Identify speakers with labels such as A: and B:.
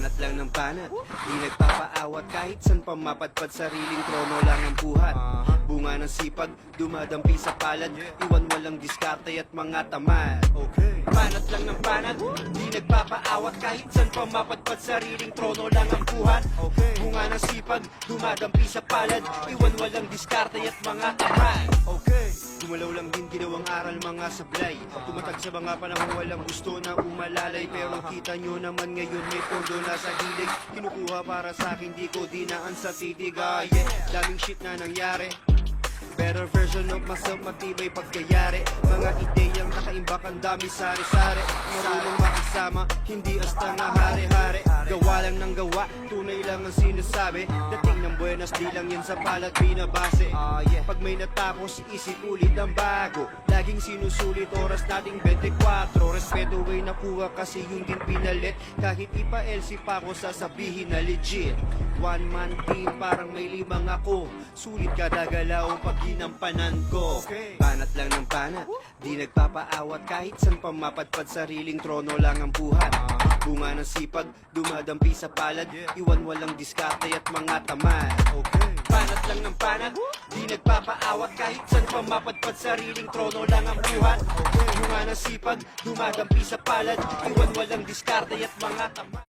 A: Banat lang ng banat, di nagpapaawat kahit san pa mapadpad, sariling trono lang ang buhat. Bunga ng sipag, dumadampi sa palad, iwan walang diskarte at mga tamad. Banat lang ng banat, di nagpapaawat kahit san pa mapadpad, sariling trono lang ang buhat. Bunga ng sipag, dumadampi sa palad, iwan walang diskarte at mga tamad. Gumalaw lang din ginawang aral mga sablay, tumatag sa mga panahon walang gusto na umalalay. Pero kita nyo naman ngayon may pondo na sa hilig, kinukuha para sa akin di ko dinaan sa titig. Daming shit na nangyari, better version of myself, matibay pagkayari. Mga ideyang nakaimbak, ang dami sari-sari, marunong makisama, hindi hasta nga hari-hari. Gawa lang ng gawa, tunay lang ang sinasabi, dating ng buenas di lang yan sa palat binabase. Pag may natapos, isip ulit ang bago, laging sinusulit oras nating 24. Respeto ay nakuha kasi yun din pinalit, kahit ipa-LC pa ako sasabihin na legit. One man team, parang may limang ako, sulit kada galaw pag ginampanan ko. Banat lang ng banat, di nagpapaawat kahit san pa mapadpad, sariling trono lang ang buhat. Bunga ng sipag, dumadampi sa palad, iwan walang diskarte at mga tamad. Banat lang ng banat, di nagpapaawat kahit san pa mapadpad, sariling trono lang ang buhat. Bunga ng sipag, dumadampi sa palad, iwan walang diskarte at mga tamad.